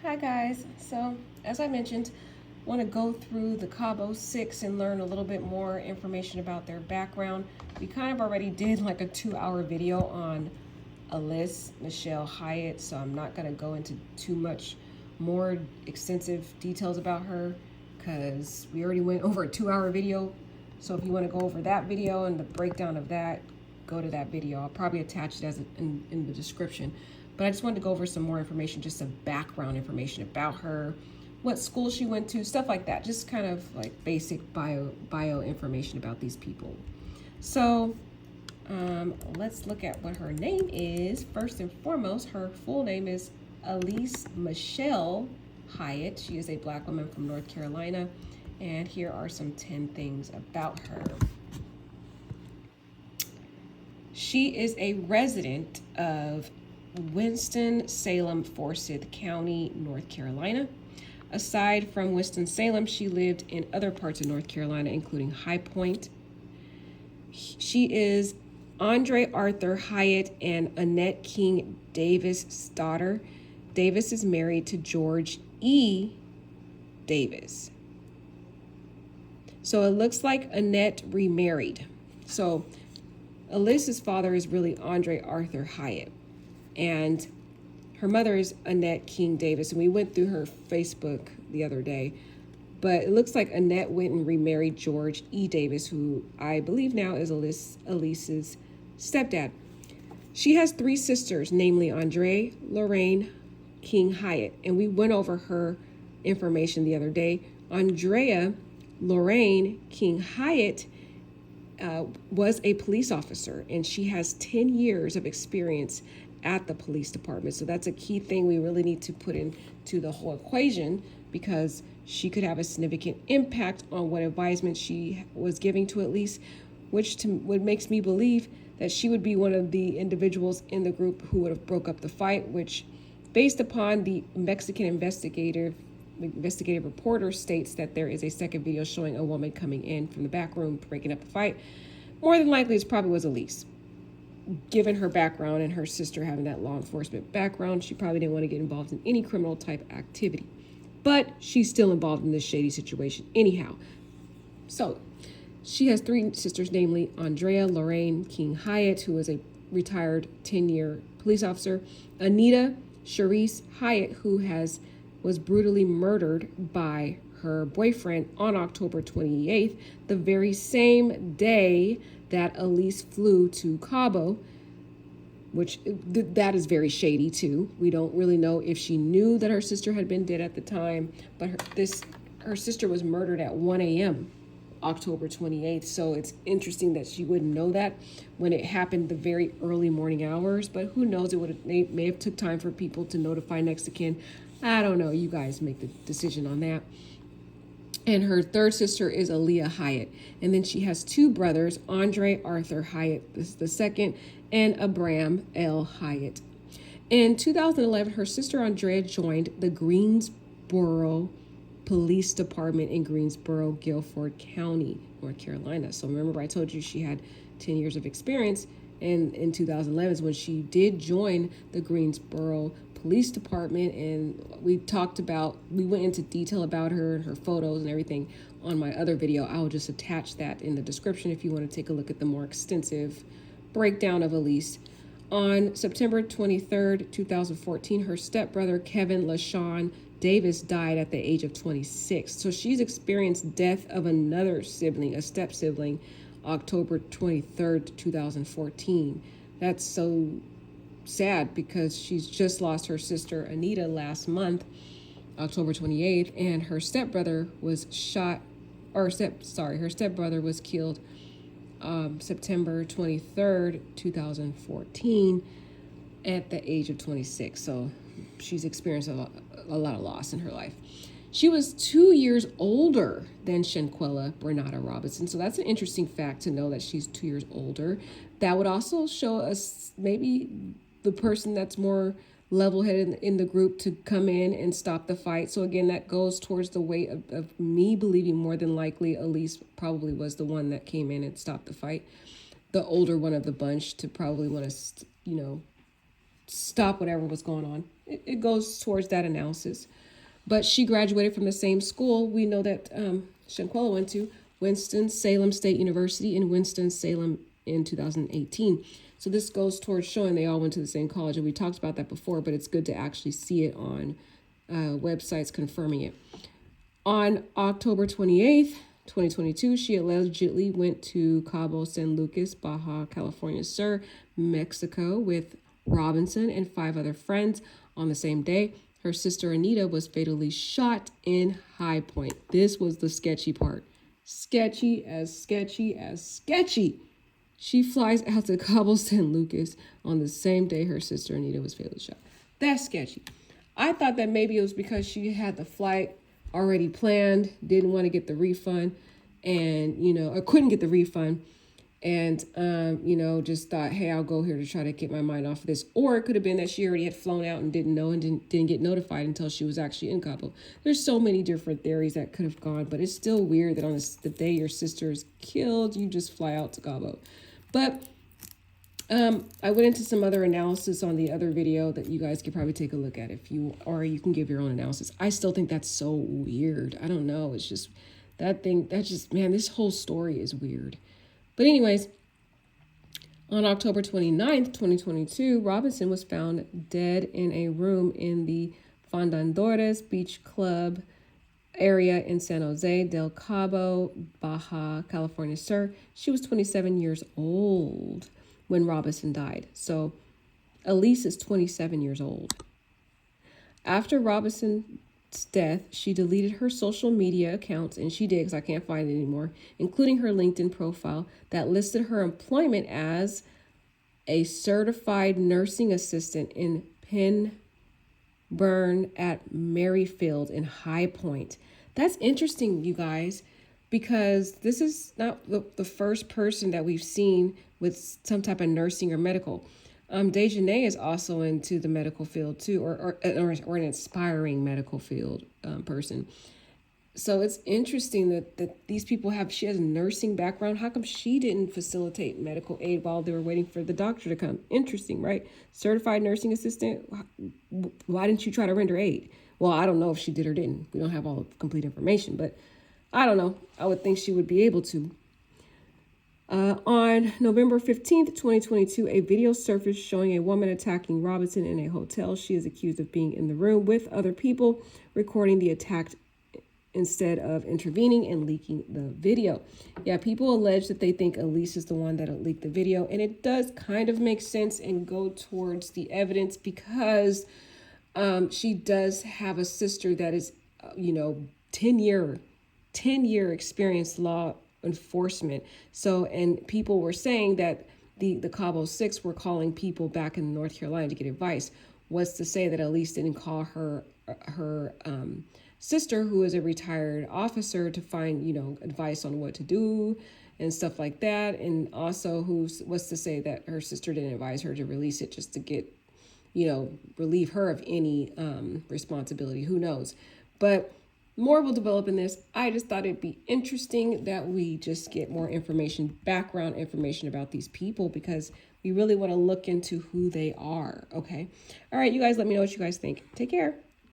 Hi guys. So as I mentioned, I want to go through the CABO 6 and learn a little bit more information about their background. We kind of already did like a 2-hour video on Alysse Michelle Hyatt, so I'm not going to go into too much more extensive details about her because we already went over a 2-hour video. So if you want to go over that video and the breakdown of that, go to that video. I'll probably attach it in the description. But I just wanted to go over some more information, just some background information about her, what school she went to, stuff like that. Just kind of like basic bio information about these people. So let's look at what her name is. First and foremost, her full name is Alysse Michelle Hyatt. She is a Black woman from North Carolina. And here are some 10 things about her. She is a resident of Winston-Salem, Forsyth County, North Carolina. Aside from Winston-Salem, she lived in other parts of North Carolina, including High Point. She is Andre Arthur Hyatt and Annette King Davis' daughter. Davis is married to George E. Davis. So it looks like Annette remarried. So Alysse's father is really Andre Arthur Hyatt. And her mother is Annette King Davis. And we went through her Facebook the other day. But it looks like Annette went and remarried George E. Davis, who I believe now is Alysse's stepdad. She has 3 sisters, namely Andre Lorraine King Hyatt. And we went over her information the other day. Andrea Lorraine King Hyatt was a police officer, and she has 10 years of experience at the police department. So that's a key thing we really need to put into the whole equation, because she could have a significant impact on what advisement she was giving to Alysse, what makes me believe that she would be one of the individuals in the group who would have broke up the fight, which, based upon the Mexican investigative reporter, states that there is a second video showing a woman coming in from the back room breaking up the fight. More than likely, it probably was Alysse. Given her background and her sister having that law enforcement background, she probably didn't want to get involved in any criminal type activity. But she's still involved in this shady situation anyhow. So she has 3 sisters, namely Andrea Lorraine King Hyatt, who is a retired 10-year police officer, Anita Charisse Hyatt, who was brutally murdered by her boyfriend on October 28th, the very same day that Alysse flew to CABO, which that is very shady too. We don't really know if she knew that her sister had been dead at the time, but her sister was murdered at 1 a.m. October 28th. So it's interesting that she wouldn't know that when it happened the very early morning hours, but who knows, it may have took time for people to notify next of kin. I don't know. You guys make the decision on that. And her 3rd sister is Aaliyah Hyatt. And then she has 2 brothers, Andre Arthur Hyatt II and Abram L. Hyatt. In 2011, her sister Andrea joined the Greensboro Police Department in Greensboro, Guilford County, North Carolina. So remember, I told you she had 10 years of experience. And in 2011 is when she did join the Greensboro Police Department, and we went into detail about her and her photos and everything on my other video. I'll just attach that in the description if you want to take a look at the more extensive breakdown of Alysse. On September 23rd, 2014, her stepbrother Kevin LaShawn Davis died at the age of 26. So she's experienced death of another sibling, a step sibling, October 23rd, 2014. That's so sad because she's just lost her sister Anita last month, October 28th, and her stepbrother was her stepbrother was killed September 23rd, 2014 at the age of 26. So she's experienced a lot of loss in her life. She was 2 years older than Shanquella Bernada Robinson. So that's an interesting fact to know, that she's 2 years older. That would also show us maybe the person that's more level-headed in the group to come in and stop the fight. So again, that goes towards the weight of me believing more than likely Alysse probably was the one that came in and stopped the fight. The older one of the bunch to probably want to, stop whatever was going on. It goes towards that analysis. But she graduated from the same school we know that Shanquella went to, Winston-Salem State University in Winston-Salem in 2018. So this goes towards showing they all went to the same college. And we talked about that before, but it's good to actually see it on websites confirming it. On October 28th, 2022, she allegedly went to Cabo San Lucas, Baja California Sur, Mexico with Robinson and 5 other friends. On the same day, her sister Anita was fatally shot in High Point. This was the sketchy part. Sketchy as sketchy as sketchy. She flies out to Cabo San Lucas on the same day her sister Anita was fatally shot. That's sketchy. I thought that maybe it was because she had the flight already planned, didn't want to get the refund, and, or couldn't get the refund, and, just thought, hey, I'll go here to try to get my mind off of this. Or it could have been that she already had flown out and didn't know and didn't get notified until she was actually in Cabo. There's so many different theories that could have gone, but it's still weird that on the day your sister is killed, you just fly out to Cabo. But I went into some other analysis on the other video that you guys could probably take a look at or you can give your own analysis. I still think that's so weird. I don't know. It's just man, this whole story is weird. But anyways, on October 29th, 2022, Robinson was found dead in a room in the Fondadores Beach Club area in San Jose del Cabo, Baja California Sur. She was 27 years old when Robinson died. So Alysse is 27 years old. After Robinson's death, she deleted her social media accounts, and she did because I can't find it anymore, including her LinkedIn profile that listed her employment as a certified nursing assistant in Penburn at Merrifield in High Point. That's interesting, you guys, because this is not the first person that we've seen with some type of nursing or medical. Dejanay is also into the medical field too, or an aspiring medical field person. So it's interesting that these people she has a nursing background. How come she didn't facilitate medical aid while they were waiting for the doctor to come? Interesting, right? Certified nursing assistant. Why didn't you try to render aid? Well, I don't know if she did or didn't. We don't have all the complete information, but I don't know. I would think she would be able to. On November 15th, 2022, a video surfaced showing a woman attacking Robinson in a hotel. She is accused of being in the room with other people, recording the attack instead of intervening and leaking the video. Yeah, people allege that they think Alysse is the one that leaked the video, and it does kind of make sense and go towards the evidence because she does have a sister that is, 10-year experienced law enforcement. So, and people were saying that the Cabo Six were calling people back in North Carolina to get advice. What's to say that Alysse didn't call her sister, who is a retired officer, to find advice on what to do and stuff like that? And also, what's to say that her sister didn't advise her to release it just to get relieve her of any responsibility? Who knows? But more will develop in this. I just thought it'd be interesting that we just get more information, background information about these people, because we really want to look into who they are. Okay. All right, you guys, let me know what you guys think. Take care.